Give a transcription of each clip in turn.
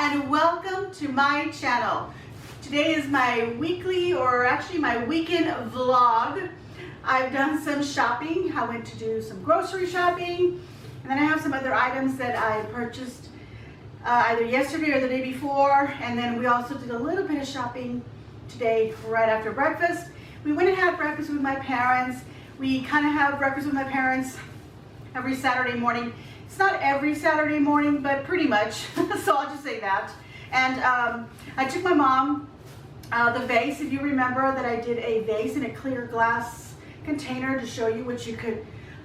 and welcome to my channel. Today is my weekly, or actually my weekend vlog. I've done some shopping. I went to do some grocery shopping, and then I have some other items that I purchased either yesterday or the day before, and then we also did a little bit of shopping today right after breakfast. We went and had breakfast with my parents. We kind of have breakfast with my parents every Saturday morning. It's not every Saturday morning, but pretty much, so I'll just say that. And I took my mom the vase. If you remember that I did a vase in a clear glass container to show you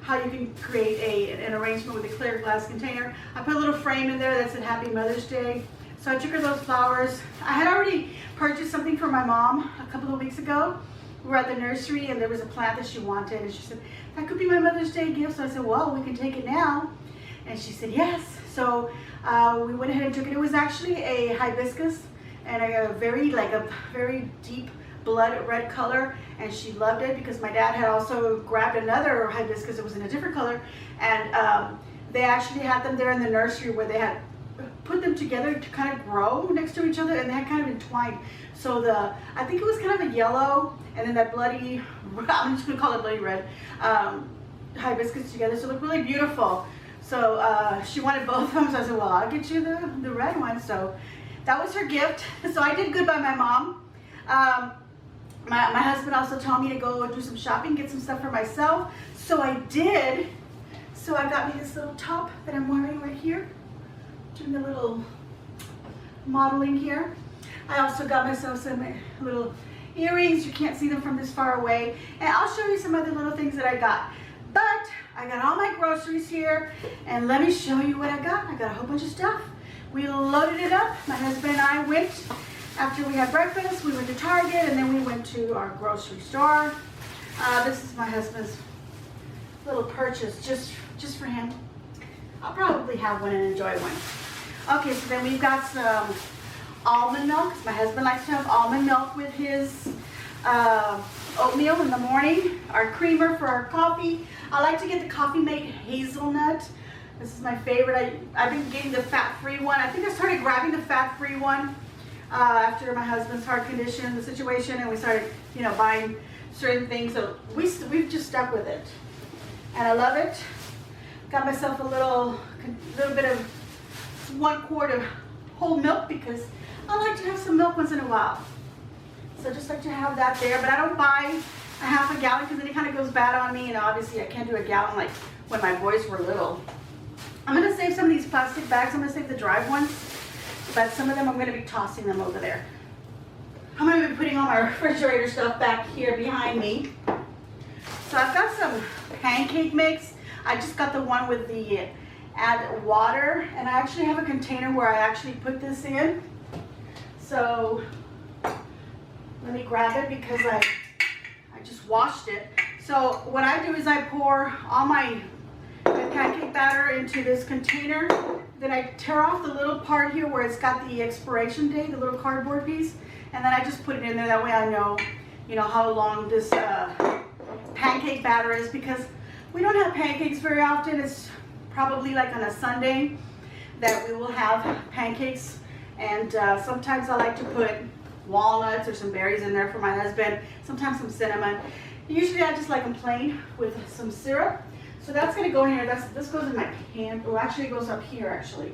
how you can create an arrangement with a clear glass container. I put a little frame in there that said Happy Mother's Day. So I took her those flowers. I had already purchased something for my mom a couple of weeks ago. We were at the nursery and there was a plant that she wanted, and she said, that could be my Mother's Day gift. So I said, well, we can take it now. And she said, yes. So we went ahead and took it. It was actually a hibiscus and a very deep blood red color. And she loved it because my dad had also grabbed another hibiscus. It was in a different color. And they actually had them there in the nursery where they had put them together to kind of grow next to each other, and they had kind of entwined. So I think it was kind of a yellow, and then that bloody, I'm just gonna call it bloody red, hibiscus together. So it looked really beautiful. So she wanted both of them, so I said, well, I'll get you the red one. So that was her gift. So I did good by my mom. My husband also told me to go do some shopping, get some stuff for myself. So I did. So I got me this little top that I'm wearing right here. Doing a little modeling here. I also got myself some little earrings. You can't see them from this far away. And I'll show you some other little things that I got. But I got all my groceries here, and let me show you what I got. I got a whole bunch of stuff. We loaded it up. My husband and I went, after we had breakfast, we went to Target, and then we went to our grocery store. This is my husband's little purchase, just for him. I'll probably have one and enjoy one. Okay, so then we've got some almond milk. My husband likes to have almond milk with his oatmeal in the morning. Our creamer for our coffee. I like to get the Coffee Mate hazelnut. This is my favorite. I've been getting the fat-free one. I think I started grabbing the fat-free one after my husband's heart condition, the situation, and we started, buying certain things. So we've just stuck with it, and I love it. Got myself a little bit of 1 quart of whole milk because I like to have some milk once in a while. So just like to have that there, but I don't buy a half a gallon because then it kind of goes bad on me, and obviously I can't do a gallon like when my boys were little. I'm going to save some of these plastic bags. I'm going to save the dry ones, but some of them I'm going to be tossing them over there. I'm going to be putting all my refrigerator stuff back here behind me. So I've got some pancake mix. I just got the one with the add water, and I actually have a container where I actually put this in. So let me grab it because I just washed it. So what I do is I pour all my pancake batter into this container. Then I tear off the little part here where it's got the expiration date, the little cardboard piece, and then I just put it in there. That way I know, how long this pancake batter is, because we don't have pancakes very often. It's probably like on a Sunday that we will have pancakes, and sometimes I like to put walnuts or some berries in there for my husband, sometimes some cinnamon. Usually I just like them plain with some syrup. So that's going to go in here. This goes in my pan. Oh, actually it goes up here actually.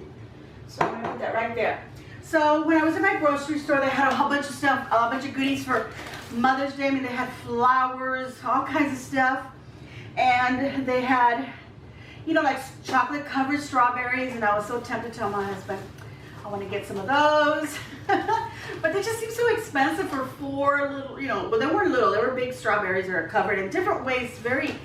So I'm going to put that right there. So when I was at my grocery store, they had a whole bunch of stuff, a bunch of goodies for Mother's Day. I mean, they had flowers, all kinds of stuff. And they had, like chocolate covered strawberries, and I was so tempted to tell my husband, I want to get some of those. But they just seem so expensive for 4 little, but they weren't little, they were big strawberries that are covered in different ways, very,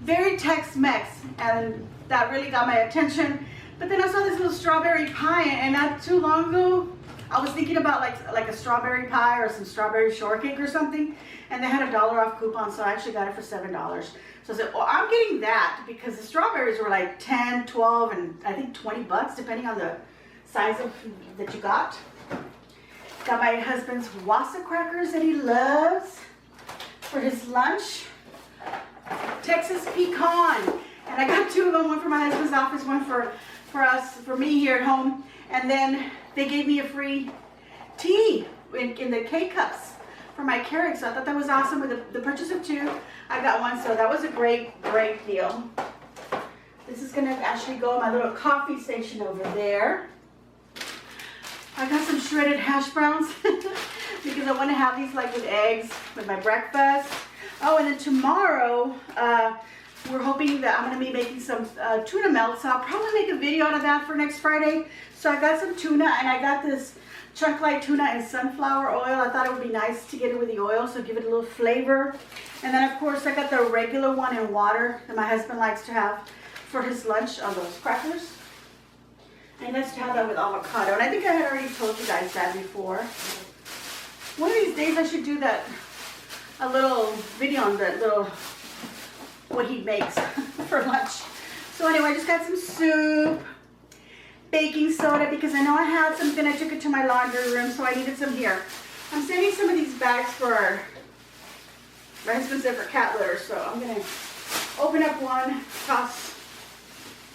very Tex-Mex, and that really got my attention. But then I saw this little strawberry pie, and not too long ago, I was thinking about like a strawberry pie or some strawberry shortcake or something, and they had a $1 off coupon, so I actually got it for $7. So I said, well, I'm getting that because the strawberries were like 10, 12, and I think 20 bucks, depending on the size that you got. Got my husband's Wassa crackers that he loves for his lunch. Texas pecan. And I got 2 of them, one for my husband's office, one for for me here at home. And then they gave me a free tea in the K-cups for my Keurig. So I thought that was awesome. With the purchase of 2, I got 1. So that was a great deal. This is gonna actually go in my little coffee station over there. I got some shredded hash browns because I want to have these like with eggs with my breakfast. Oh, and then tomorrow, we're hoping that I'm going to be making some tuna melt. So I'll probably make a video out of that for next Friday. So I got some tuna, and I got this chunk light tuna and sunflower oil. I thought it would be nice to get it with the oil, so give it a little flavor. And then of course I got the regular one in water that my husband likes to have for his lunch on those crackers. And let's have that with avocado. And I think I had already told you guys that before. One of these days I should do that, a little video on that little, what he makes for lunch. So anyway, I just got some soup, baking soda, because I know I had something. I took it to my laundry room, so I needed some here. I'm saving some of these bags for, my husband said, for cat litter. So I'm going to open up one, toss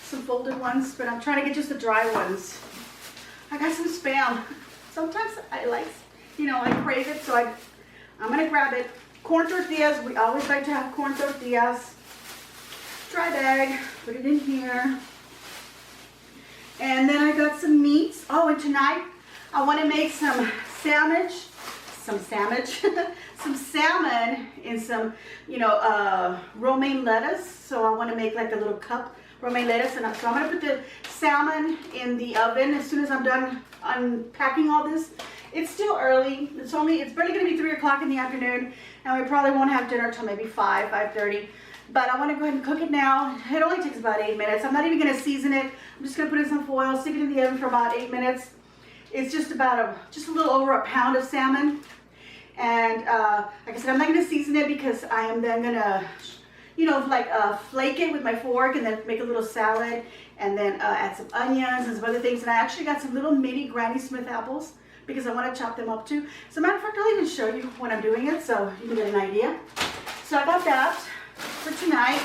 some folded ones, but I'm trying to get just the dry ones. I got some Spam. Sometimes I like, I crave it, so I'm gonna grab it. Corn tortillas, we always like to have corn tortillas. Dry bag, put it in here. And then I got some meats. Oh, and tonight I want to make some salmon in some, romaine lettuce. So I want to make like a little cup romaine lettuce, and so I'm going to put the salmon in the oven as soon as I'm done unpacking all this. It's still early. It's barely going to be 3 o'clock in the afternoon, and we probably won't have dinner till maybe 5:30. But I want to go ahead and cook it now. It only takes about 8 minutes. I'm not even going to season it. I'm just going to put in some foil, stick it in the oven for about 8 minutes. It's just about just a little over a pound of salmon. And like I said, I'm not going to season it because I am then going to, flake it with my fork and then make a little salad, and then add some onions and some other things. And I actually got some little mini Granny Smith apples because I want to chop them up too. As a matter of fact, I'll even show you when I'm doing it so you can get an idea. So I got that for tonight.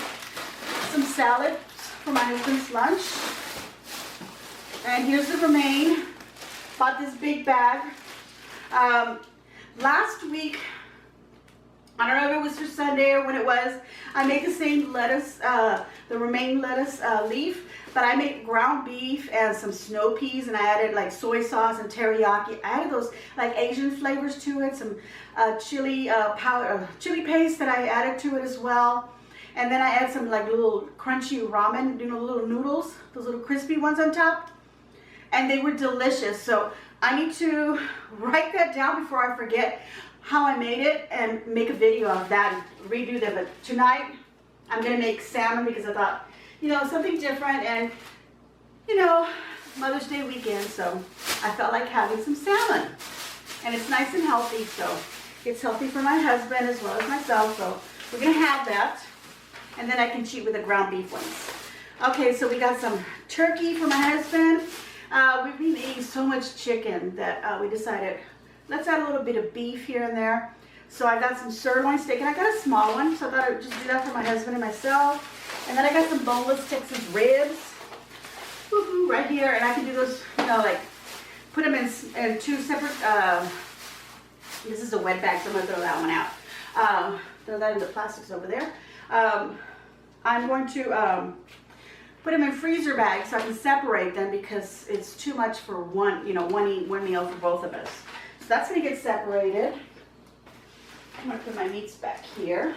Some salad for my husband's lunch. And here's the romaine. Bought this big bag. Last week, I don't know if it was for Sunday or when it was, I made the same lettuce, the romaine lettuce leaf, but I made ground beef and some snow peas, and I added like soy sauce and teriyaki. I added those like Asian flavors to it, some chili powder, chili paste that I added to it as well. And then I add some like little crunchy ramen, little noodles, those little crispy ones on top. And they were delicious. So I need to write that down before I forget how I made it and make a video of that and redo them. But tonight I'm gonna make salmon because I thought, something different, and Mother's Day weekend, so I felt like having some salmon. And it's nice and healthy, so it's healthy for my husband as well as myself, so we're gonna have that. And then I can cheat with the ground beef ones. Okay, so we got some turkey for my husband. We've been eating so much chicken that we decided, let's add a little bit of beef here and there. So I got some sirloin steak, and I got a small one, so I thought I would just do that for my husband and myself. And then I got some boneless Texas ribs, right here, and I can do those, put them in 2 separate, this is a wet bag, so I'm going to throw that one out. Throw that in the plastics over there. I'm going to put them in freezer bags so I can separate them because it's too much for one meal for both of us. So that's going to get separated. I'm going to put my meats back here.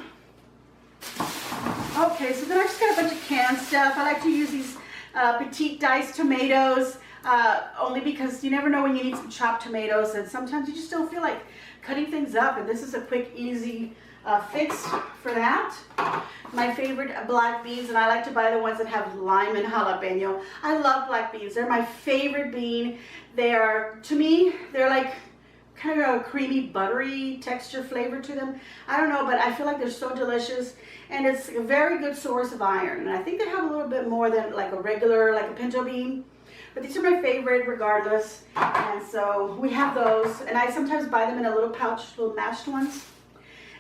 Okay, so then I just got a bunch of canned stuff. I like to use these petite diced tomatoes only because you never know when you need some chopped tomatoes, and sometimes you just don't feel like cutting things up, and this is a quick, easy fix for that. My favorite black beans, and I like to buy the ones that have lime and jalapeno. I love black beans. They're my favorite bean. To me, they're like kind of a creamy, buttery texture flavor to them. I don't know, but I feel like they're so delicious, and it's a very good source of iron. And I think they have a little bit more than like a regular, like a pinto bean. But these are my favorite regardless. And so we have those, and I sometimes buy them in a little pouch, little mashed ones.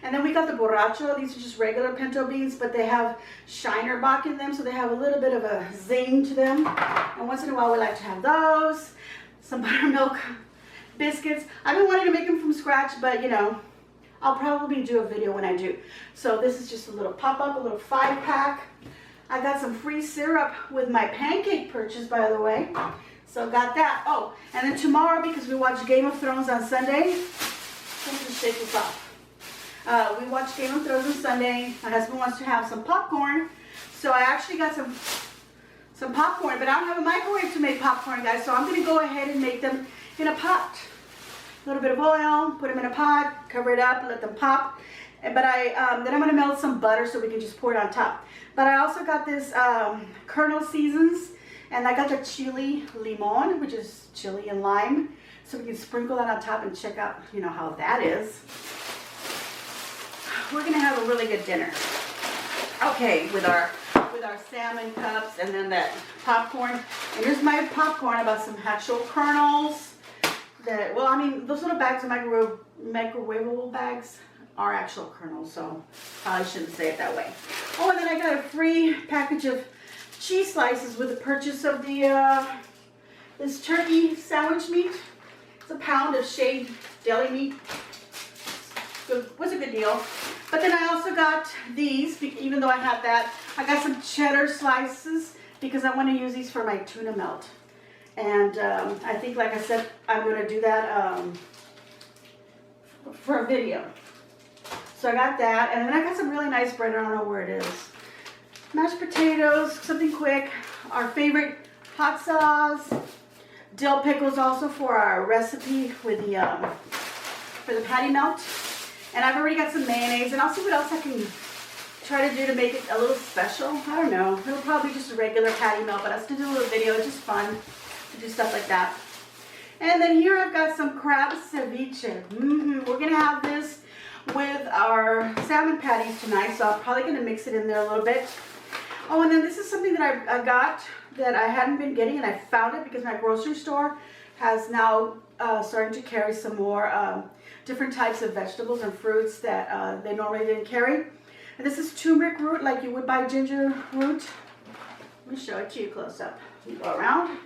And then we got the borracho. These are just regular pinto beans, but they have shiner bach in them, so they have a little bit of a zing to them. And once in a while, we like to have those. Some buttermilk biscuits. I've been wanting to make them from scratch, but you know, I'll probably do a video when I do. So this is just a little pop-up, a little 5-pack. I got some free syrup with my pancake purchase, by the way. So got that. Oh, and then tomorrow, because we watch Game of Thrones on Sunday, let me just shake this off. We watch Game of Thrones on Sunday. My husband wants to have some popcorn. So I actually got some popcorn, but I don't have a microwave to make popcorn, guys. So I'm going to go ahead and make them in a pot. A little bit of oil, put them in a pot, cover it up, let them pop. But then I'm going to melt some butter so we can just pour it on top. But I also got this Colonel Seasons, and I got the chili limon, which is chili and lime. So we can sprinkle that on top and check out, you know, how that is. We're going to have a really good dinner. Okay, with our salmon cups and then that popcorn. And here's my popcorn. I bought some actual kernels. Well, I mean, those little bags, the microwavable bags, are actual kernels, so I shouldn't say it that way. Oh, and then I got a free package of cheese slices with the purchase of the this turkey sandwich meat. It's a pound of shaved deli meat. So it was a good deal. But then I also got these, even though I had that, I got some cheddar slices because I want to use these for my tuna melt. And I think, like I said, I'm going to do that for a video. So I got that, and then I got some really nice bread. I don't know where it is. Mashed potatoes, something quick. Our favorite hot sauce. Dill pickles also for our recipe with the for the patty melt. And I've already got some mayonnaise, and I'll see what else I can try to do to make it a little special. I don't know. It'll probably be just a regular patty melt, but I'll still do a little video. It's just fun to do stuff like that. And then here I've got some crab ceviche. We're going to have this with our salmon patties tonight, so I'm probably going to mix it in there a little bit. Oh, and then this is something that I got that I hadn't been getting, and I found it because my grocery store has now started to carry some more different types of vegetables and fruits that they normally didn't carry. And this is turmeric root, like you would buy ginger root. Let me show it to you close up. You go around.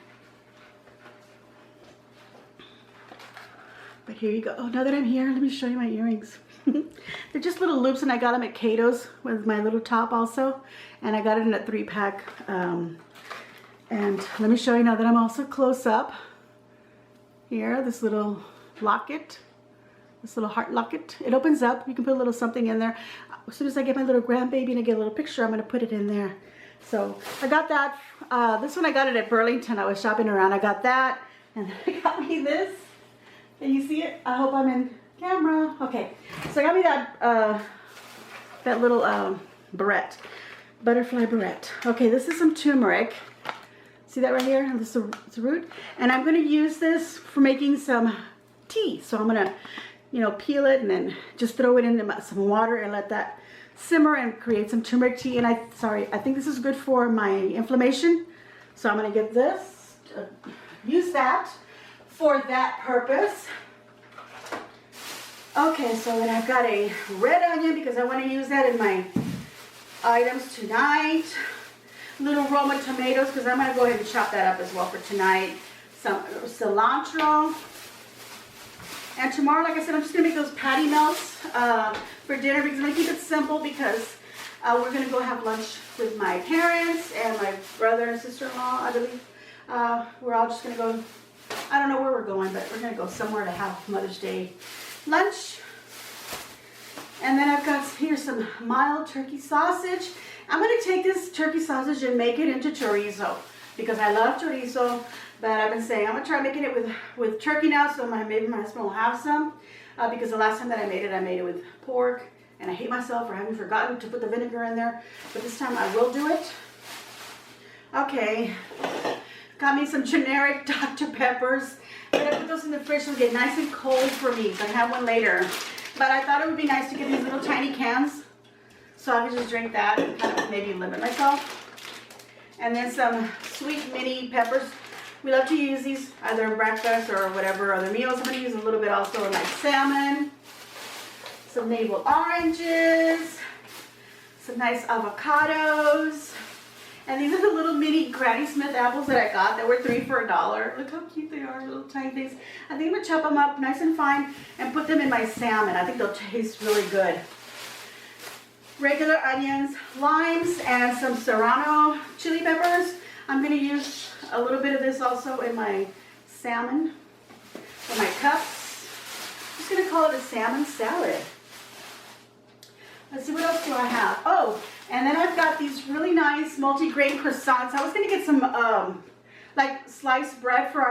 But here you go. Oh, now that I'm here, let me show you my earrings. They're just little loops, and I got them at Cato's with my little top also. And I got it in a 3-pack. And let me show you now that I'm also close up. Here, this little locket. This little heart locket. It opens up. You can put a little something in there. As soon as I get my little grandbaby and I get a little picture, I'm going to put it in there. So I got that. This one I got it at Burlington. I was shopping around. I got that. And then I got me this. Can you see it? I hope I'm in camera. Okay. So I got me that that little barrette. Butterfly barrette. Okay, this is some turmeric. See that right here? This is the root. And I'm going to use this for making some tea. So I'm going to, you know, peel it and then just throw it into some water and let that simmer and create some turmeric tea. And I think this is good for my inflammation. So I'm going to get this, use that for that purpose. Okay, so then I've got a red onion because I want to use that in my items tonight. Little Roma tomatoes because I'm going to go ahead and chop that up as well for tonight. Some cilantro. And tomorrow, like I said, I'm just going to make those patty melts for dinner because I'm going to keep it simple because we're going to go have lunch with my parents and my brother and sister-in-law, I believe. We're all just going to go, I don't know where we're going, but we're going to go somewhere to have Mother's Day lunch. And then I've got here some mild turkey sausage. I'm going to take this turkey sausage and make it into chorizo because I love chorizo. But I've been saying I'm going to try making it with turkey now, so maybe my husband will have some. Because the last time that I made it with pork. And I hate myself for having forgotten to put the vinegar in there. But this time I will do it. Okay. Got me some generic Dr. Peppers. I'm going to put those in the fridge so they get nice and cold for me. So I can have one later. But I thought it would be nice to get these little tiny cans. So I could just drink that and kind of maybe limit myself. And then some sweet mini peppers. We love to use these either in breakfast or whatever other meals. I'm going to use a little bit also in my salmon. some navel oranges, some nice avocados, and these are the little mini Granny Smith apples that I got that were 3 for $1. Look how cute they are, little tiny things. I think I'm gonna chop them up nice and fine and put them in my salmon. I think they'll taste really good. Regular onions, limes, and some serrano chili peppers. I'm gonna use a little bit of this also in my salmon for my cups. I'm just gonna call it a salmon salad. Let's see, what else do I have? Oh, and then I've got these really nice multi-grain croissants. I was gonna get some like sliced bread for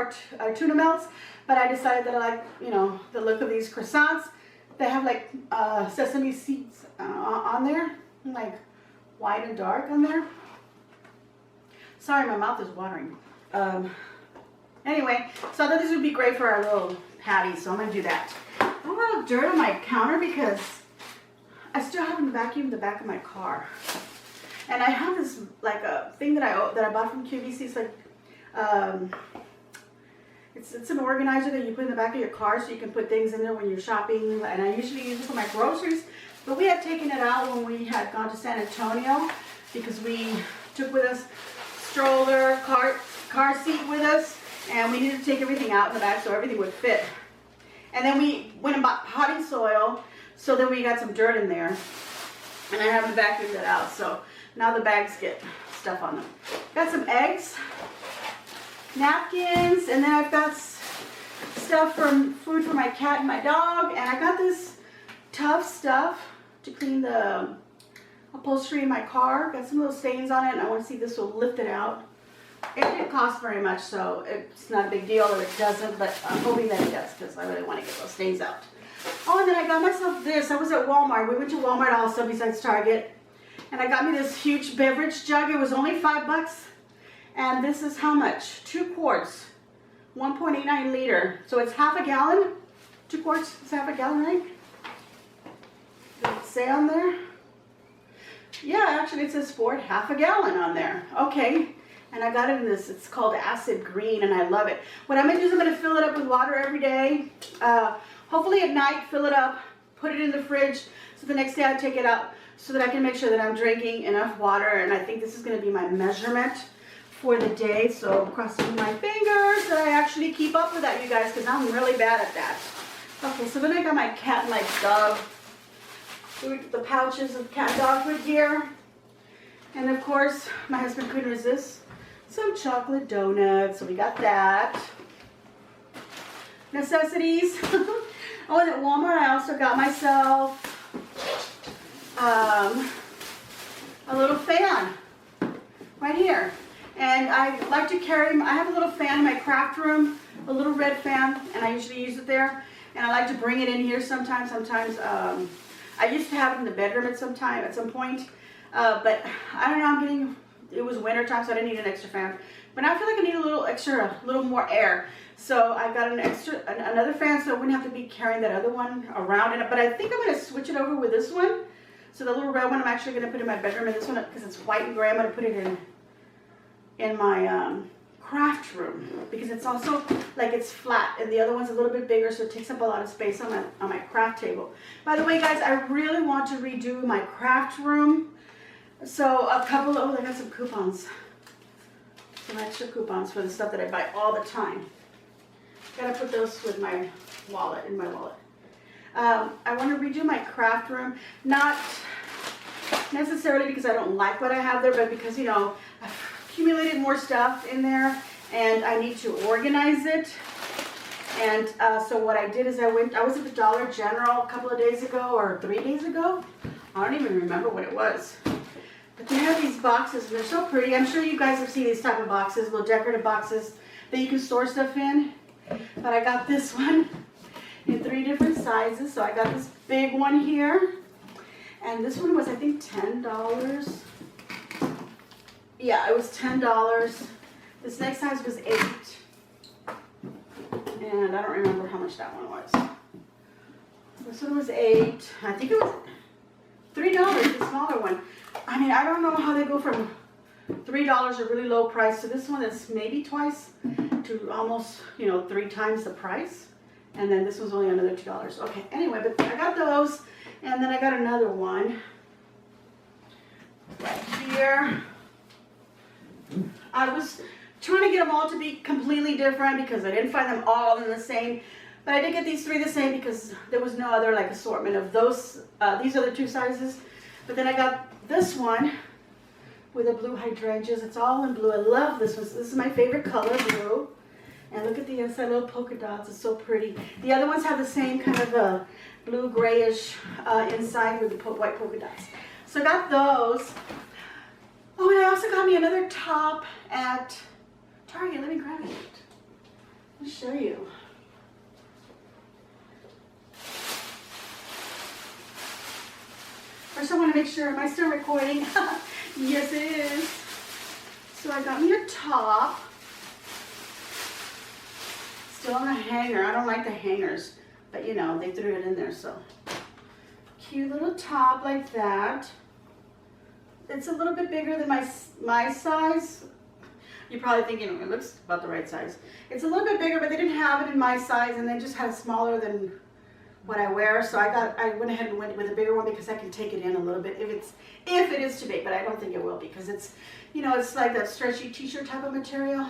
our tuna melts, but I decided that I like, you know, the look of these croissants. They have like sesame seeds on there, like white and dark on there. Sorry, my mouth is watering. Anyway, so I thought this would be great for our little patties, so I'm gonna do that. I have a lot of dirt on my counter because I still haven't vacuumed the back of my car. And I have this like a thing that I bought from QVC. It's like it's an organizer that you put in the back of your car so you can put things in there when you're shopping. And I usually use it for my groceries, but we had taken it out when we had gone to San Antonio because we took with us stroller, car seat with us, and we needed to take everything out in the back so everything would fit. And then we went and bought potting soil, so then we got some dirt in there, and I haven't vacuumed it out, so now the bags get stuff on them. Got some eggs, napkins, and then I've got stuff from food for my cat and my dog, and I got this tough stuff to clean the upholstery in my car. Got some little stains on it, and I want to see if this will lift it out. It didn't cost very much, so it's not a big deal if it doesn't, but I'm hoping that it does because I really want to get those stains out. Oh, and then I got myself this. I was at Walmart. We went to Walmart also besides Target, and I got me this huge beverage jug. It was only $5, and this is how much? 2 quarts, 1.89 liter. So it's half a gallon. 2 quarts is half a gallon, right? Does it say on there? Yeah, actually it says for half a gallon on there. Okay. And I got it in this, it's called acid green, and I love it. What I'm going to do is I'm going to fill it up with water every day. Hopefully at night, fill it up, put it in the fridge, so the next day I take it out so that I can make sure that I'm drinking enough water. And I think this is going to be my measurement for the day. So I'm crossing my fingers that I actually keep up with that, you guys, because I'm really bad at that. Okay, so then I got my cat and my dog food, the pouches of cat and dog food here. And of course, my husband couldn't resist some chocolate donuts, so we got that. Necessities. Oh, and at Walmart I also got myself a little fan right here. And I like to carry, I have a little fan in my craft room, a little red fan, and I usually use it there. And I like to bring it in here sometimes. I used to have it in the bedroom at some point, but I don't know, it was winter time, so I didn't need an extra fan. But now I feel like I need a little more air. So I got another fan, so I wouldn't have to be carrying that other one around. But I think I'm going to switch it over with this one. So the little red one I'm actually going to put in my bedroom, and this one, because it's white and gray, I'm going to put it in my craft room, because it's also like it's flat, and the other one's a little bit bigger, so it takes up a lot of space on my craft table. By the way, guys, I really want to redo my craft room. So I got some coupons. Some extra coupons for the stuff that I buy all the time. Gotta put those with my wallet, in my wallet. I want to redo my craft room, not necessarily because I don't like what I have there, but because, you know, I've accumulated more stuff in there and I need to organize it. And so what I did is I was at the Dollar General a couple of days ago, or 3 days ago. I don't even remember what it was. But they have these boxes, and they're so pretty. I'm sure you guys have seen these type of boxes, little decorative boxes that you can store stuff in. But I got this one in 3 different sizes. So I got this big one here. And this one was, I think, $10. Yeah, it was $10. This next size was $8. And I don't remember how much that one was. This one was $8. I think it was $3, the smaller one. I mean, I don't know how they go from $3, a really low price, to this one that's maybe twice to almost, 3 times the price. And then this was only another $2. Okay, anyway, but I got those. And then I got another one right here. I was trying to get them all to be completely different because I didn't find them all in the same. But I did get these three the same because there was no other like assortment of those, these other two sizes. But then I got this one with the blue hydrangeas. It's all in blue. I love this one. This is my favorite color, blue. And look at the inside, little polka dots. It's so pretty. The other ones have the same kind of a blue grayish inside with the white polka dots. So I got those. Oh, and I also got me another top at Target. Let me grab it. Let me show you. First I want to make sure, am I still recording? Yes, it is. So I got me a top. Still on a hanger. I don't like the hangers, but you know, they threw it in there, so. Cute little top like that. It's a little bit bigger than my size. You're probably thinking, it looks about the right size. It's a little bit bigger, but they didn't have it in my size, and they just had smaller than what I wear. So I went ahead and went with a bigger one because I can take it in a little bit if it is too big, but I don't think it will because it's, you know, it's like that stretchy t-shirt type of material.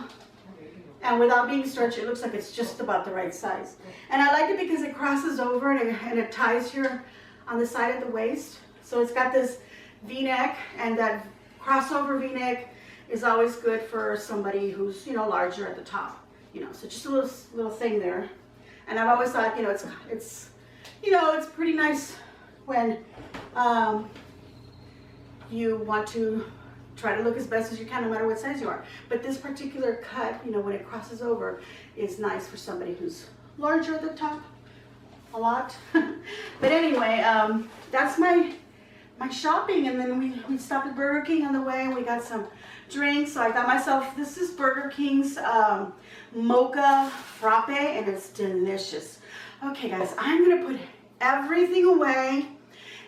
And without being stretchy, it looks like it's just about the right size. And I like it because it crosses over and it ties here on the side of the waist. So it's got this V-neck, and that crossover V-neck is always good for somebody who's, you know, larger at the top. You know, so just a little thing there. And I've always thought, you know, it's you know, it's pretty nice when you want to try to look as best as you can no matter what size you are. But this particular cut, you know, when it crosses over, is nice for somebody who's larger at the top a lot. But anyway, that's my shopping. And then we stopped at Burger King on the way and we got some drinks. So I got myself, this is Burger King's mocha frappe, and it's delicious. Okay guys, I'm gonna put everything away,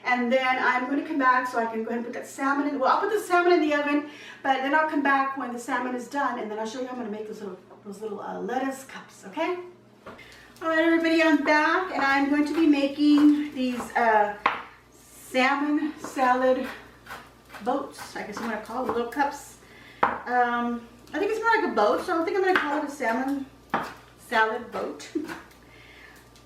and then I'm going to come back so I can go ahead and put that salmon in. Well, I'll put the salmon in the oven, but then I'll come back when the salmon is done, and then I'll show you how I'm going to make those little lettuce cups, okay? All right, everybody, I'm back, and I'm going to be making these salmon salad boats. I guess I'm going to call them little cups. I think it's more like a boat, so I think I'm going to call it a salmon salad boat.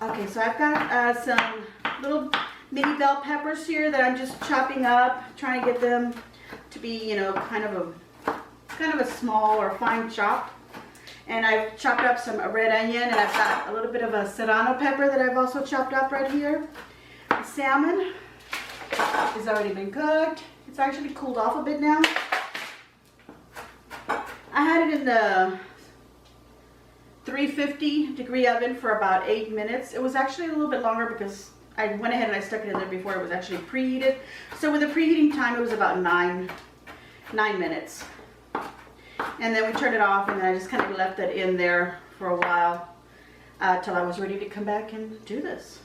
Okay, so I've got some little mini bell peppers here that I'm just chopping up, trying to get them to be, you know, kind of a small or fine chop. And I've chopped up some red onion, and I've got a little bit of a serrano pepper that I've also chopped up right here. The salmon has already been cooked. It's actually cooled off a bit now. I had it in the 350-degree oven for about 8 minutes. It was actually a little bit longer because I went ahead and I stuck it in there before it was actually preheated. So with the preheating time, it was about 9 minutes. And then we turned it off, and then I just kind of left it in there for a while till I was ready to come back and do this.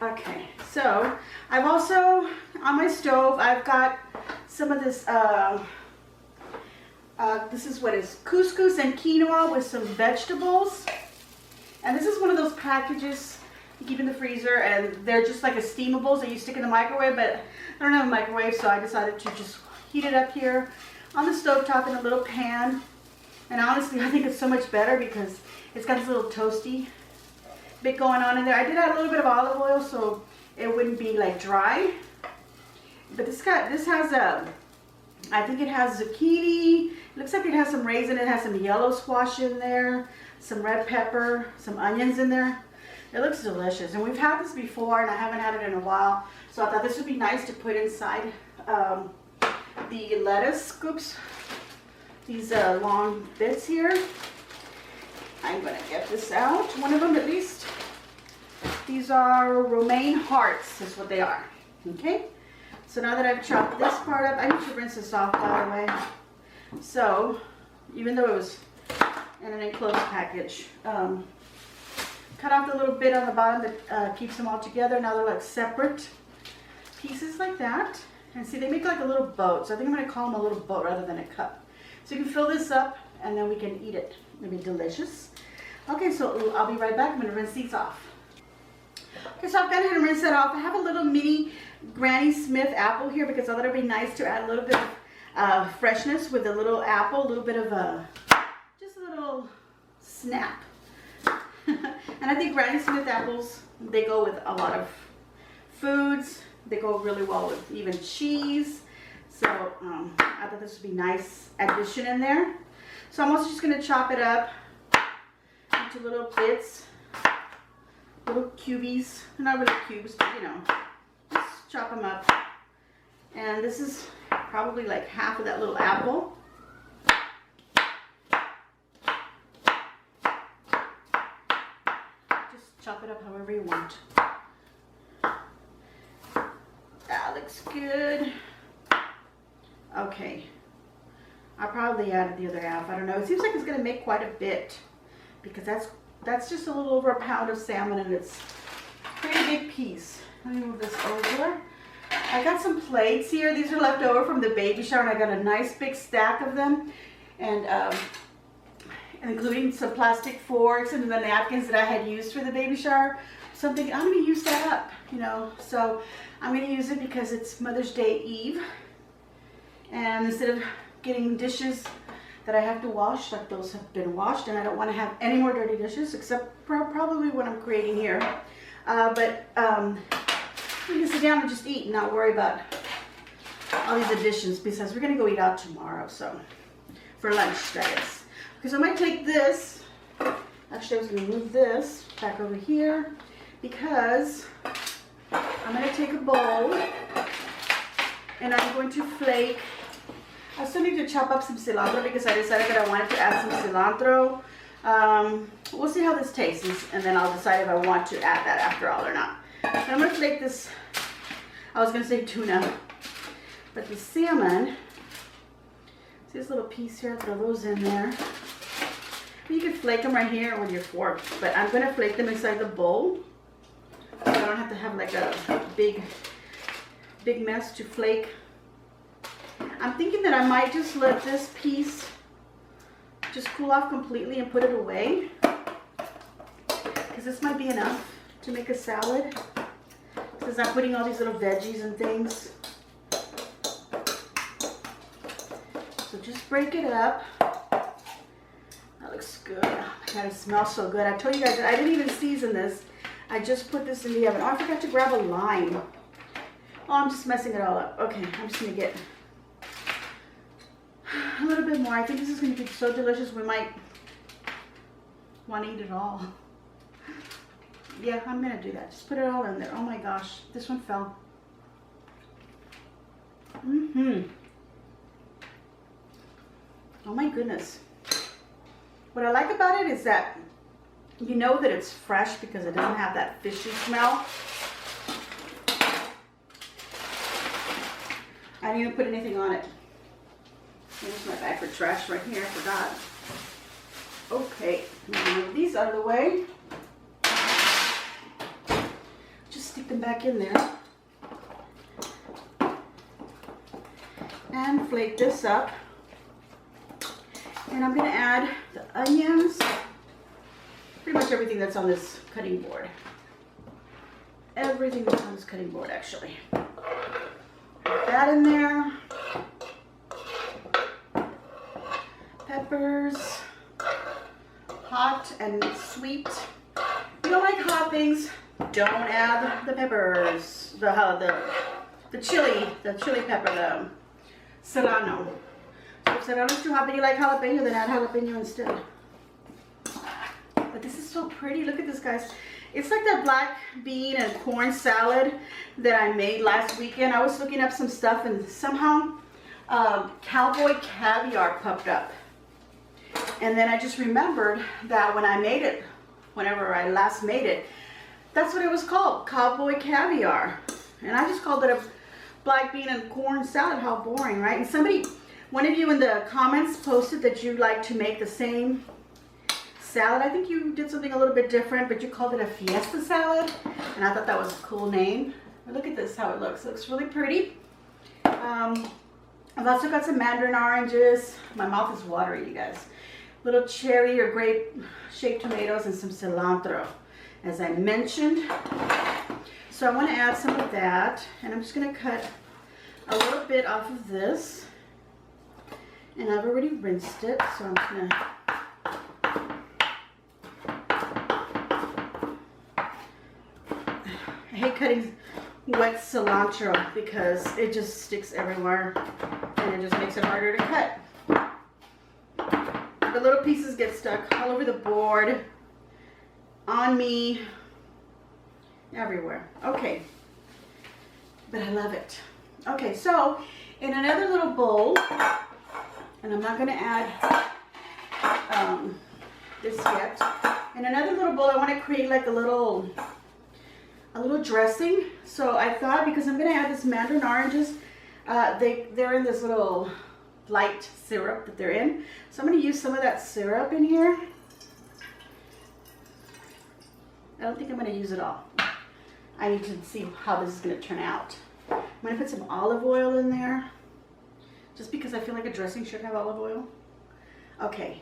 Okay, so I've also, on my stove, I've got some of this, this is what is couscous and quinoa with some vegetables. And this is one of those packages you keep in the freezer, and they're just like a steamables that you stick in the microwave, but I don't have a microwave, so I decided to just heat it up here on the stovetop in a little pan. And honestly, I think it's so much better because it's got this little toasty bit going on in there. I did add a little bit of olive oil so it wouldn't be like dry. But this has a, I think it has zucchini. It looks like it has some raisin. It has some yellow squash in there, some red pepper, some onions in there. It looks delicious. And we've had this before, and I haven't had it in a while. So I thought this would be nice to put inside the lettuce scoops. These long bits here. I'm going to get this out. One of them at least. These are romaine hearts is what they are. Okay. So now that I've chopped this part up, I need to rinse this off, by the way. So, even though it was in an enclosed package, cut off the little bit on the bottom that keeps them all together. Now they're like separate pieces like that. And see, they make like a little boat. So I think I'm going to call them a little boat rather than a cup. So you can fill this up, and then we can eat it. It'll be delicious. Okay, so I'll be right back. I'm going to rinse these off. Okay, so I've gone ahead and rinsed that off. I have a little mini Granny Smith apple here because I thought it'd be nice to add a little bit of freshness with a little apple, a little bit of just a little snap. And I think Granny Smith apples, they go with a lot of foods. They go really well with even cheese. So I thought this would be a nice addition in there. So I'm also just going to chop it up into little bits, little cubies. Not really cubes, but you know, just chop them up. And this is probably like half of that little apple. Just chop it up however you want. That looks good. Okay. I'll probably add the other half. I don't know. It seems like it's going to make quite a bit because that's just a little over a pound of salmon and it's a pretty big piece. Let me move this over. I got some plates here. These are left over from the baby shower and I got a nice big stack of them and including some plastic forks and the napkins that I had used for the baby shower. So I'm thinking I'm going to use that up, you know. So I'm going to use it because it's Mother's Day Eve. And instead of getting dishes that I have to wash, like those have been washed, and I don't want to have any more dirty dishes except probably what I'm creating here. We can sit down and just eat and not worry about all these additions besides we're going to go eat out tomorrow, so for lunch, that is. Okay, so I might take this, actually I was going to move this back over here because I'm going to take a bowl and I'm going to flake. I still need to chop up some cilantro because I decided that I wanted to add some cilantro. We'll see how this tastes and then I'll decide if I want to add that after all or not. But I'm going to flake this, I was going to say tuna, but the salmon, see this little piece here, throw those in there. You can flake them right here with your fork, but I'm going to flake them inside the bowl. So I don't have to have like a big mess to flake. I'm thinking that I might just let this piece just cool off completely and put it away because this might be enough to make a salad since I'm putting all these little veggies and things. So just break it up. That looks good. Oh my God, it smells so good. I told you guys that I didn't even season this. I just put this in the oven. Oh, I forgot to grab a lime. Oh, I'm just messing it all up. Okay, I'm just going to get a little bit more. I think this is going to be so delicious we might want to eat it all. Yeah, I'm going to do that. Just put it all in there. Oh my gosh, this one fell. Oh my goodness. What I like about it is that you know that it's fresh because it doesn't have that fishy smell. I didn't even put anything on it. Here's my bag for trash right here. I forgot. Okay, move these out of the way. Just stick them back in there. And flake this up. And I'm going to add the onions. Pretty much everything that's on this cutting board. Everything that's on this cutting board, actually. Put that in there. Peppers. Hot and sweet. If you don't like hot things, don't add the peppers. The chili pepper, the serrano. So if serrano's too hot but you like jalapeno, then add jalapeno instead. But this is so pretty. Look at this, guys. It's like that black bean and corn salad that I made last weekend. I was looking up some stuff and somehow cowboy caviar popped up. And then I just remembered that when I made it, whenever I last made it, that's what it was called, cowboy caviar. And I just called it a black bean and corn salad. How boring, right? And one of you in the comments posted that you like to make the same salad. I think you did something a little bit different, but you called it a fiesta salad. And I thought that was a cool name. But look at this, how it looks. It looks really pretty. I've also got some mandarin oranges. My mouth is watery, you guys. Little cherry or grape shaped tomatoes and some cilantro. As I mentioned, So I want to add some of that, and I'm just going to cut a little bit off of this. And I've already rinsed it, so I'm going to I hate cutting wet cilantro because it just sticks everywhere and it just makes it harder to cut. The little pieces get stuck all over the board, on me, everywhere. Okay, but I love it. Okay, so in another little bowl, and I'm not going to add this yet. In another little bowl, I want to create like a little dressing. So I thought, because I'm going to add this mandarin oranges, they're in this little light syrup that they're in. So I'm going to use some of that syrup in here. I don't think I'm going to use it all. I need to see how this is going to turn out. I'm going to put some olive oil in there, just because I feel like a dressing should have olive oil. Okay.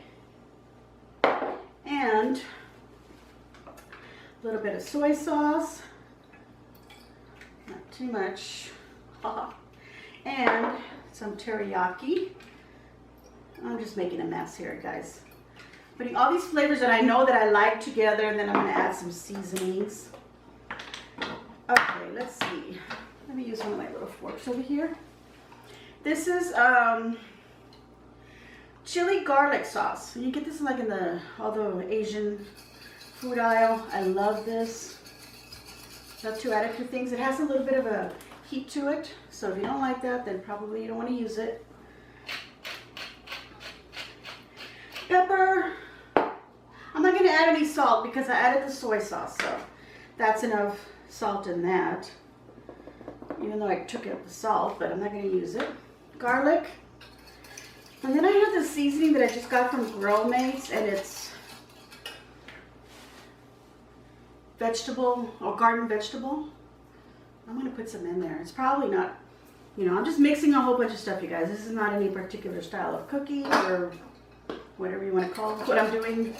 And a little bit of soy sauce. Not too much. And some teriyaki. I'm just making a mess here, guys. Putting all these flavors that I know that I like together, and then I'm going to add some seasonings. Okay, let's see. Let me use one of my little forks over here. This is chili garlic sauce. You get this like in all the Asian food aisle. I love this. Love to add it to things. It has a little bit of a heat to it, so if you don't like that, then probably you don't want to use it. Pepper. I'm not going to add any salt because I added the soy sauce, so that's enough salt in that. Even though I took out the salt, but I'm not going to use it. Garlic. And then I have this seasoning that I just got from Grill Mates, and it's vegetable or garden vegetable. I'm going to put some in there. It's probably not, I'm just mixing a whole bunch of stuff, you guys. This is not any particular style of cookie or whatever you want to call what I'm doing.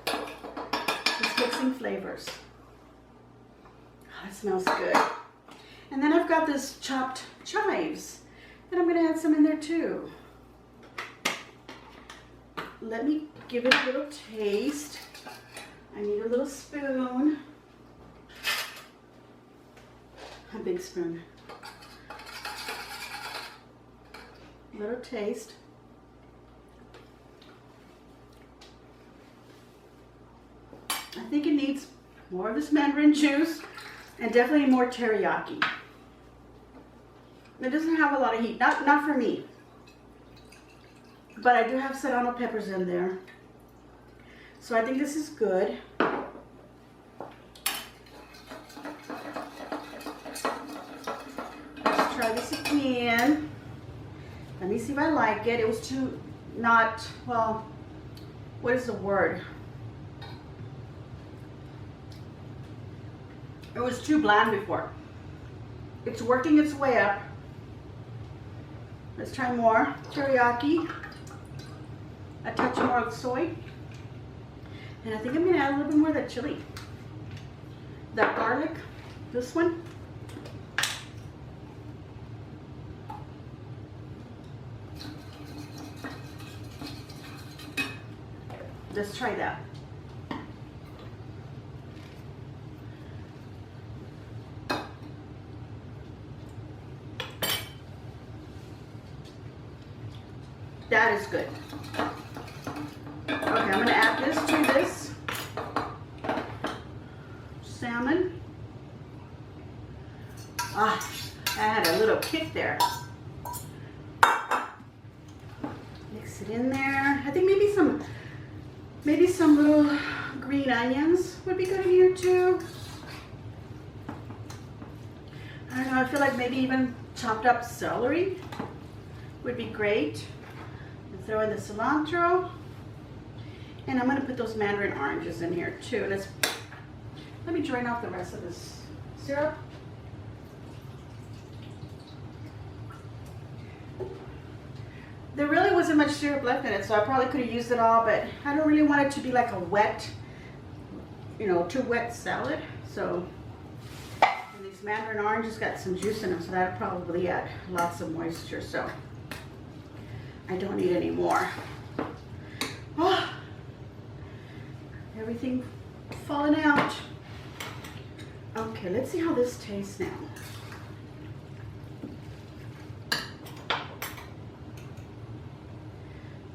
Just mixing flavors. Oh, that smells good. And then I've got this chopped chives, and I'm going to add some in there too. Let me give it a little taste. I need a little spoon. A big spoon. A little taste. I think it needs more of this mandarin juice and definitely more teriyaki. It doesn't have a lot of heat, not for me. But I do have serrano peppers in there. So I think this is good. Let's try this again. Let me see if I like it. It was too well, what is the word? It was too bland before. It's working its way up. Let's try more teriyaki. A touch more of soy. And I think I'm going to add a little bit more of that chili. That garlic. This one. Let's try that. That is good. Okay, I'm going to add this to this salmon. Ah, I had a little kick there. Mix it in there. I think maybe some little green onions would be good in here too. I don't know, I feel like maybe even chopped up celery would be great. And throw in the cilantro. And I'm going to put those mandarin oranges in here too. Let me drain off the rest of this syrup. There really wasn't much syrup left in it, so I probably could have used it all, but I don't really want it to be like a wet, you know, too wet salad. So and these mandarin oranges got some juice in them, so that'll probably add lots of moisture. So I don't need any more. Oh, everything falling out. Okay, let's see how this tastes now.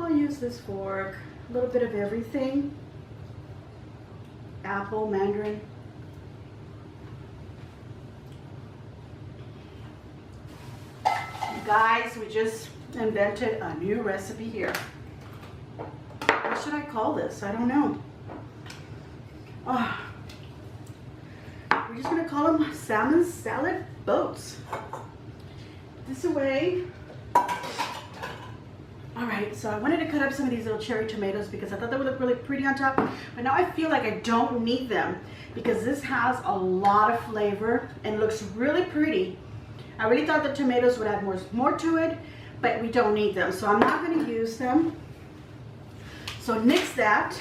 I'll use this fork, a little bit of everything. Apple, mandarin. You guys, we just invented a new recipe here. What should I call this? I don't know. Oh. We're just gonna call them salmon salad boats. This away. All right, so I wanted to cut up some of these little cherry tomatoes because I thought they would look really pretty on top, but now I feel like I don't need them because this has a lot of flavor and looks really pretty. I really thought the tomatoes would add more to it, but we don't need them, so I'm not gonna use them. So nix that.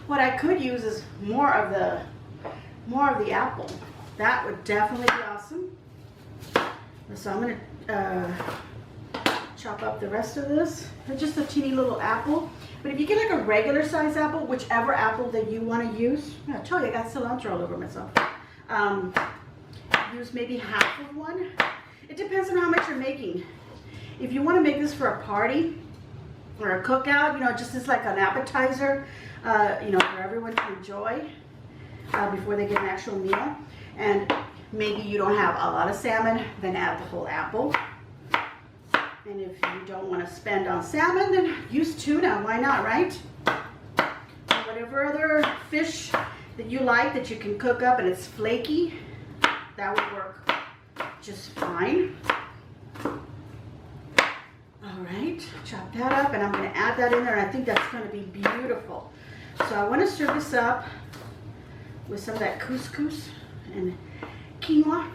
What I could use is more of the apple. That would definitely be awesome. So I'm gonna chop up the rest of this. It's just a teeny little apple. But if you get like a regular size apple, whichever apple that you want to use, I tell you, I got cilantro all over myself. Use maybe half of one. It depends on how much you're making. If you want to make this for a party or a cookout, you know, just as like an appetizer, you know, for everyone to enjoy before they get an actual meal. And maybe you don't have a lot of salmon, then add the whole apple. And if you don't want to spend on salmon, then use tuna. Why not, right? Or whatever other fish that you like that you can cook up and it's flaky, that would work just fine. All right, chop that up, and I'm going to add that in there, and I think that's going to be beautiful. So I want to serve this up with some of that couscous and quinoa.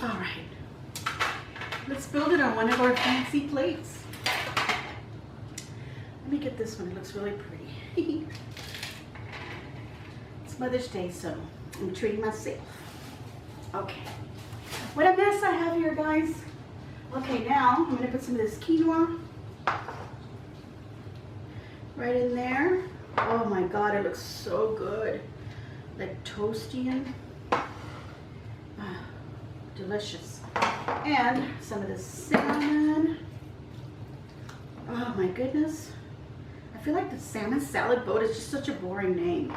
All right, let's build it on one of our fancy plates. Let me get this one, it looks really pretty. It's Mother's Day, so I'm treating myself. Okay, what a mess I have here, guys. Okay, now I'm gonna put some of this quinoa right in there. Oh my God, it looks so good. Like toasty and delicious. And some of this salmon. Oh my goodness. I feel like the salmon salad boat is just such a boring name.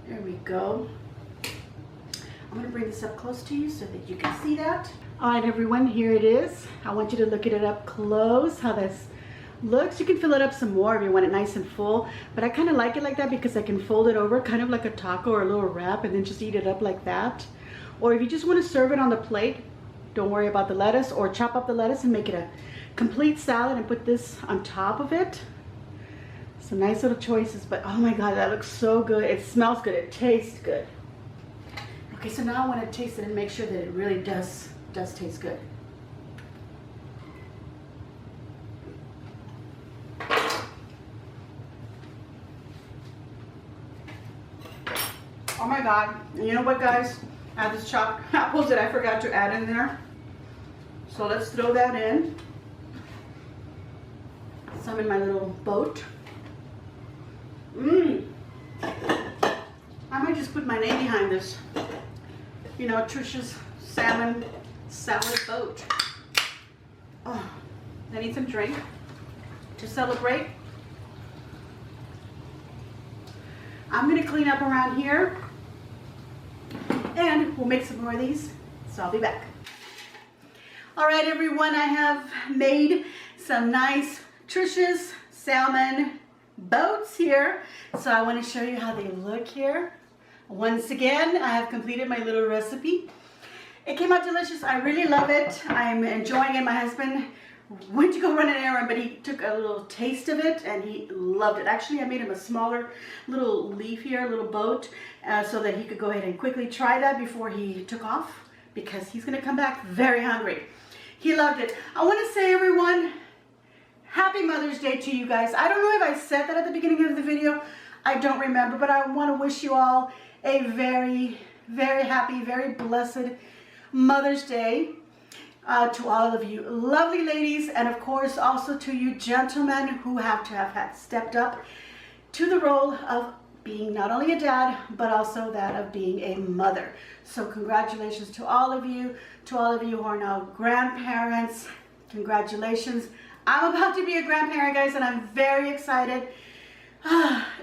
There we go. I'm going to bring this up close to you so that you can see that. All right, everyone, here it is. I want you to look at it up close, how this looks. You can fill it up some more if you want it nice and full, but I kind of like it like that because I can fold it over kind of like a taco or a little wrap and then just eat it up like that. Or if you just want to serve it on the plate, don't worry about the lettuce, or chop up the lettuce and make it a complete salad and put this on top of it. Some nice little choices, but oh my God, that looks so good. It smells good, it tastes good. Okay, so now I want to taste it and make sure that it really does taste good. Oh my God, and you know what, guys? I have this chopped apples that I forgot to add in there. So let's throw that in. Some in my little boat. I might just put my name behind this. You know, Tricia's salmon salad boat. Oh, I need some drink to celebrate. I'm gonna clean up around here and we'll make some more of these, so I'll be back. All right, everyone, I have made some nice Tricia's salmon boats here. So I want to show you how they look here. Once again, I have completed my little recipe. It came out delicious. I really love it. I'm enjoying it. My husband went to go run an errand, but he took a little taste of it and he loved it. Actually, I made him a smaller little leaf here, a little boat, so that he could go ahead and quickly try that before he took off, because he's going to come back very hungry. He loved it. I want to say, everyone, Happy Mother's Day to you guys. I don't know if I said that at the beginning of the video. I don't remember, but I want to wish you all a very, very happy, very blessed Mother's Day. To all of you lovely ladies, and of course also to you gentlemen who have had stepped up to the role of being not only a dad, but also that of being a mother. So congratulations to all of you who are now grandparents. Congratulations. I'm about to be a grandparent, guys, and I'm very excited.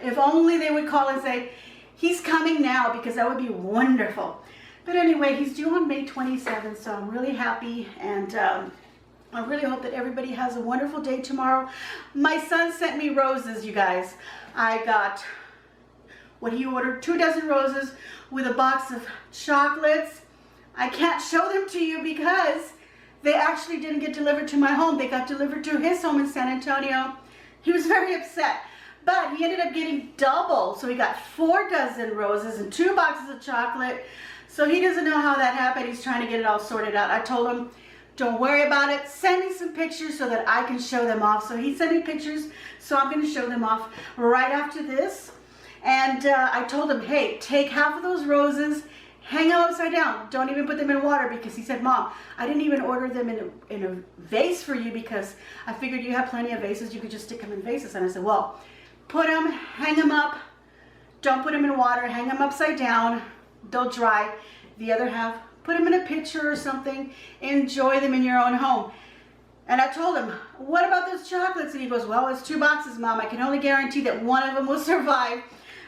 If only they would call and say, he's coming now, because that would be wonderful. But anyway, he's due on May 27th, so I'm really happy, and I really hope that everybody has a wonderful day tomorrow. My son sent me roses, you guys. I got what he ordered, 2 dozen roses with a box of chocolates. I can't show them to you because they actually didn't get delivered to my home. They got delivered to his home in San Antonio. He was very upset, but he ended up getting double. So he got 4 dozen roses and 2 boxes of chocolate. So he doesn't know how that happened. He's trying to get it all sorted out. I told him, don't worry about it. Send me some pictures so that I can show them off. So he sent me pictures, so I'm going to show them off right after this. And I told him, hey, take half of those roses, hang them upside down. Don't even put them in water, because he said, Mom, I didn't even order them in a vase for you because I figured you have plenty of vases. You could just stick them in vases. And I said, well, put them, hang them up. Don't put them in water. Hang them upside down. They'll dry. The other half, put them in a pitcher or something. Enjoy them in your own home. And I told him, what about those chocolates? And he goes, well, it's 2 boxes, Mom. I can only guarantee that one of them will survive.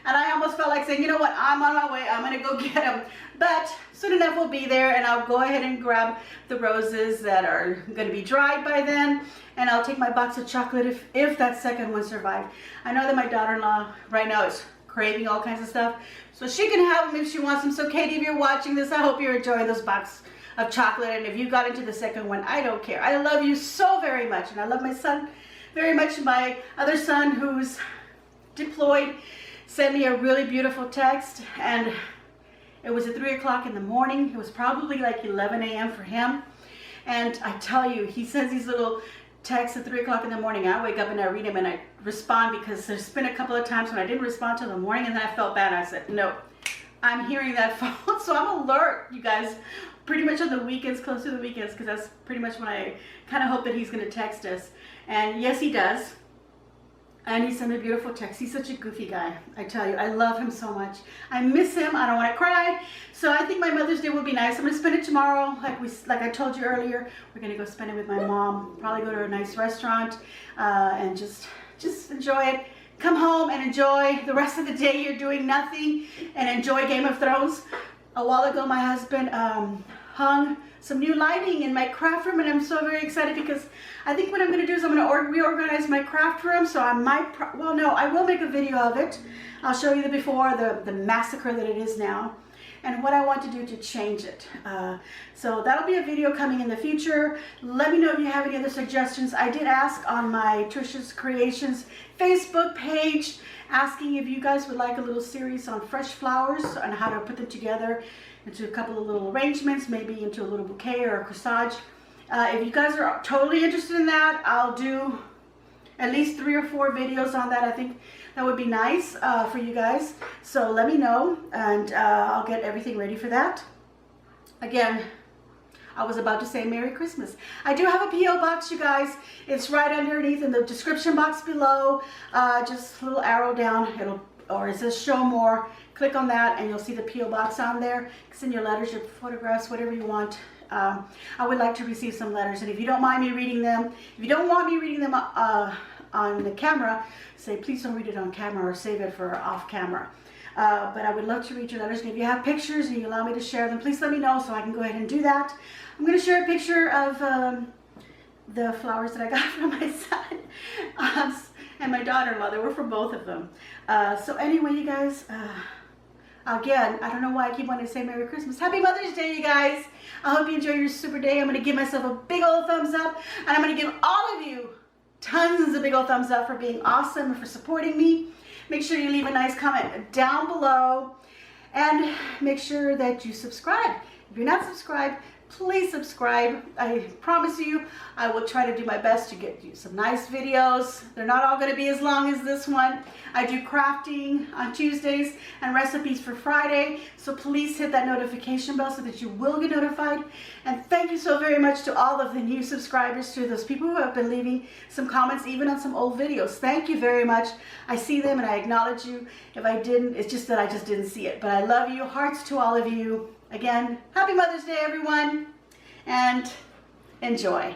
And I almost felt like saying, you know what, I'm on my way. I'm going to go get them. But soon enough we'll be there, and I'll go ahead and grab the roses that are going to be dried by then. And I'll take my box of chocolate if that second one survived. I know that my daughter-in-law right now is craving all kinds of stuff, so she can have them if she wants them. So Katie, if you're watching this, I hope you're enjoying those boxes of chocolate. And if you got into the second one, I don't care. I love you so very much, and I love my son very much. My other son, who's deployed, sent me a really beautiful text, and it was at 3 o'clock in the morning. It was probably like 11 a.m. for him. And I tell you, he sends these little texts at 3 o'clock in the morning. I wake up and I read them and I respond, because there's been a couple of times when I didn't respond till the morning, and then I felt bad. I said, no, I'm hearing that phone. So I'm alert, you guys, pretty much on the weekends, close to the weekends, because that's pretty much when I kind of hope that he's going to text us. And yes, he does. And he sent a beautiful text. He's such a goofy guy. I tell you, I love him so much. I miss him. I don't want to cry. So I think my Mother's Day will be nice. I'm going to spend it tomorrow. Like I told you earlier, we're going to go spend it with my mom. Probably go to a nice restaurant and just enjoy it. Come home and enjoy the rest of the day. You're doing nothing, and enjoy Game of Thrones. A while ago, my husband hung some new lighting in my craft room, and I'm so very excited, because I think what I'm going to do is I'm going to reorganize my craft room. So I might, well, no, I will make a video of it. I'll show you the before, the massacre that it is now, and what I want to do to change it. So that'll be a video coming in the future. Let me know if you have any other suggestions. I did ask on my Tricia's Creations Facebook page, asking if you guys would like a little series on fresh flowers and how to put them together into a couple of little arrangements, maybe into a little bouquet or a corsage. If you guys are totally interested in that, I'll do at least 3 or 4 videos on that. I think that would be nice for you guys. So let me know, and I'll get everything ready for that. Again, I was about to say Merry Christmas. I do have a P.O. box, you guys. It's right underneath in the description box below. Just a little arrow down, or it says show more. Click on that and you'll see the P.O. box on there. Send your letters, your photographs, whatever you want. I would like to receive some letters, and if you don't mind me reading them, if you don't want me reading them on the camera, say please don't read it on camera, or save it for off camera. But I would love to read your letters, and if you have pictures and you allow me to share them, please let me know so I can go ahead and do that. I'm going to share a picture of the flowers that I got from my son and my daughter-in-law. They were for both of them. So anyway, you guys, again, I don't know why I keep wanting to say Merry Christmas. Happy Mother's Day, you guys. I hope you enjoy your super day. I'm going to give myself a big old thumbs up, and I'm going to give all of you tons of big old thumbs up for being awesome and for supporting me. Make sure you leave a nice comment down below, and make sure that you subscribe. If you're not subscribed, please subscribe. I promise you, I will try to do my best to get you some nice videos. They're not all going to be as long as this one. I do crafting on Tuesdays and recipes for Friday, so please hit that notification bell so that you will get notified. And thank you so very much to all of the new subscribers, to those people who have been leaving some comments even on some old videos. Thank you very much. I see them and I acknowledge you. If I didn't, it's just that I just didn't see it. But I love you. Hearts to all of you. Again, happy Mother's Day, everyone, and enjoy.